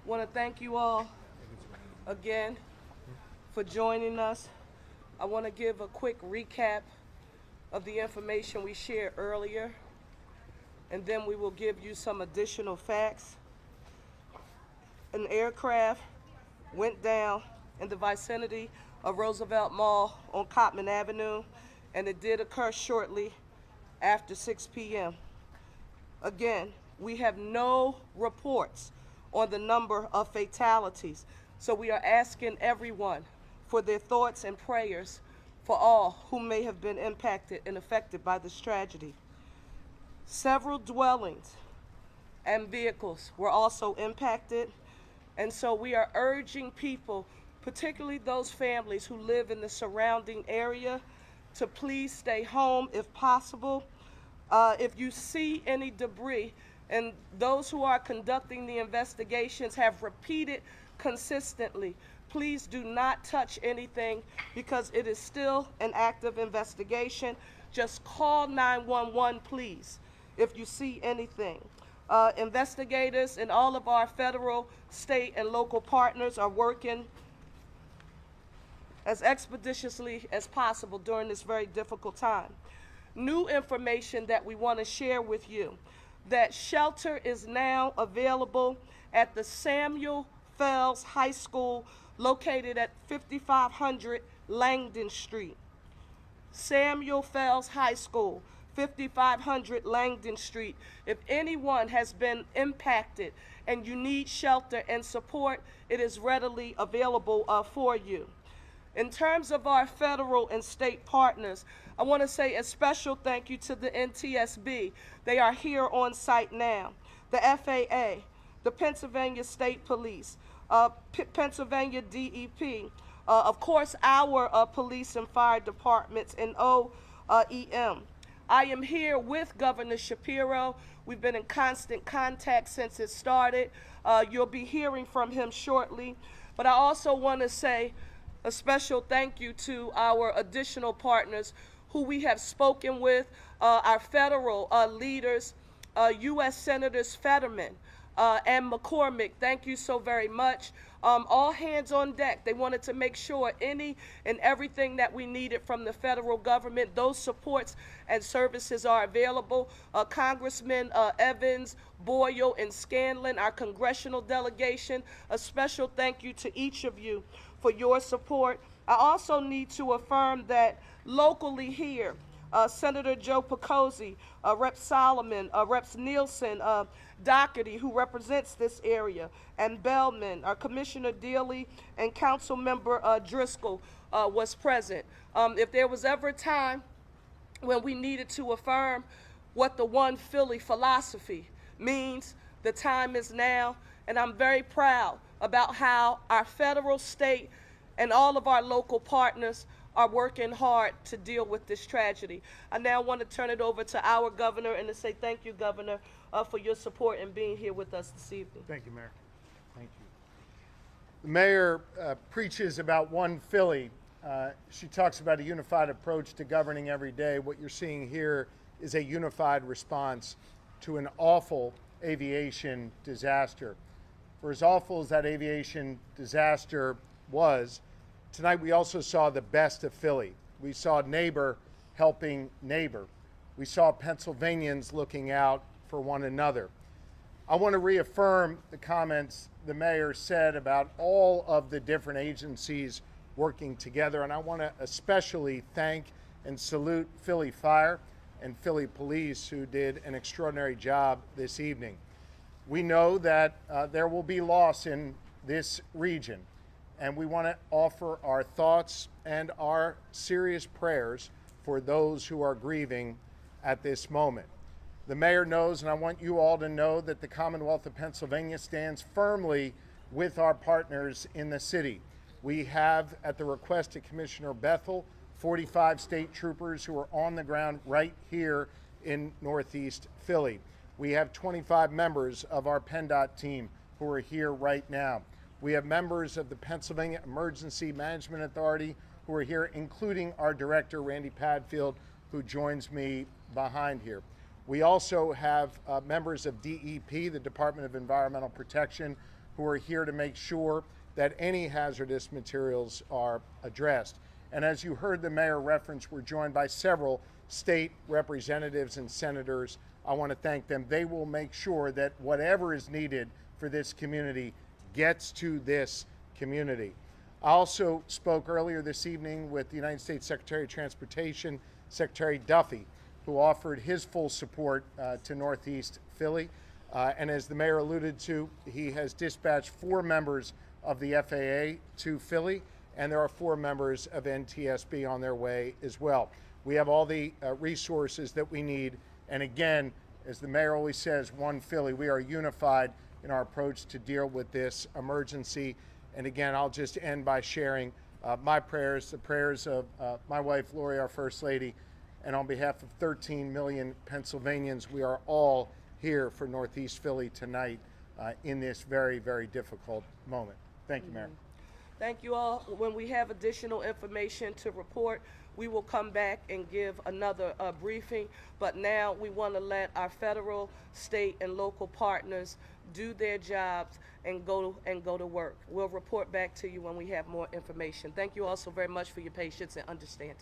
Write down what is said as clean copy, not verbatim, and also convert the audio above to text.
Want to thank you all again for joining us. I want to give a quick recap of the information we shared earlier, and then we will give you some additional facts. An aircraft went down in the vicinity of Roosevelt Mall on Cottman Avenue, and it did occur shortly after 6 p.m. Again, we have no reports on the number of fatalities, so we are asking everyone for their thoughts and prayers for all who may have been impacted and affected by this tragedy. Several dwellings and vehicles were also impacted, and so we are urging people, particularly those families who live in the surrounding area, to please stay home if possible. If you see any debris, and those who are conducting the investigations have repeated consistently, please do not touch anything because it is still an active investigation. Just call 911, please, if you see anything. Investigators and all of our federal, state, and local partners are working as expeditiously as possible during this very difficult time. New information that we want to share with you, that shelter is now available at the Samuel Fells High School located at 5500 Langdon Street. Samuel Fells High School, 5500 Langdon Street. If anyone has been impacted and you need shelter and support, it is readily available for you. In terms of our federal and state partners, I want to say a special thank you to the NTSB. They are here on site now. The FAA, the Pennsylvania State Police, Pennsylvania DEP, of course our police and fire departments, and OEM. I am here with Governor Shapiro. We've been in constant contact since it started. You'll be hearing from him shortly. But I also want to say a special thank you to our additional partners who we have spoken with, our federal leaders, U.S. Senators Fetterman and McCormick. Thank you so very much. All hands on deck. They wanted to make sure any and everything that we needed from the federal government, those supports and services are available. Congressman Evans, Boyle, and Scanlon, our congressional delegation, a special thank you to each of you for your support. I also need to affirm that locally here, Senator Joe Picozzi, Rep. Solomon, Reps. Nielsen, Doherty, who represents this area, and Bellman, Commissioner Dealey, and Council Member Driscoll was present. If there was ever a time when we needed to affirm what the One Philly philosophy means, the time is now, and I'm very proud about how our federal, state, and all of our local partners are working hard to deal with this tragedy. I now want to turn it over to our governor and to say thank you, Governor, for your support and being here with us this evening. Thank you, Mayor. Thank you. The mayor preaches about One Philly. She talks about a unified approach to governing every day. What you're seeing here is a unified response to an awful aviation disaster. For as awful as that aviation disaster was, tonight we also saw the best of Philly. We saw neighbor helping neighbor. We saw Pennsylvanians looking out for one another. I want to reaffirm the comments the mayor said about all of the different agencies working together, and I want to especially thank and salute Philly Fire and Philly Police, who did an extraordinary job this evening. We know that there will be loss in this region, and we want to offer our thoughts and our serious prayers for those who are grieving at this moment. The mayor knows, and I want you all to know, that the Commonwealth of Pennsylvania stands firmly with our partners in the city. We have, at the request of Commissioner Bethel, 45 state troopers who are on the ground right here in Northeast Philly. We have 25 members of our PennDOT team who are here right now. We have members of the Pennsylvania Emergency Management Authority who are here, including our director, Randy Padfield, who joins me behind here. We also have members of DEP, the Department of Environmental Protection, who are here to make sure that any hazardous materials are addressed. And as you heard the mayor reference, we're joined by several state representatives and senators. I want to thank them. They will make sure that whatever is needed for this community gets to this community. I also spoke earlier this evening with the United States Secretary of Transportation, Secretary Duffy, who offered his full support to Northeast Philly. And as the mayor alluded to, he has dispatched 4 members of the FAA to Philly, and there are 4 members of NTSB on their way as well. We have all the resources that we need. And again, as the mayor always says, one Philly, we are unified in our approach to deal with this emergency. And again, I'll just end by sharing my prayers, the prayers of my wife, Lori, our First Lady, and on behalf of 13 million Pennsylvanians, we are all here for Northeast Philly tonight in this very, very difficult moment. Thank you, Mayor. Thank you all. When we have additional information to report, we will come back and give another briefing. But now we want to let our federal, state, and local partners do their jobs and go to work. We'll report back to you when we have more information. Thank you all so very much for your patience and understanding.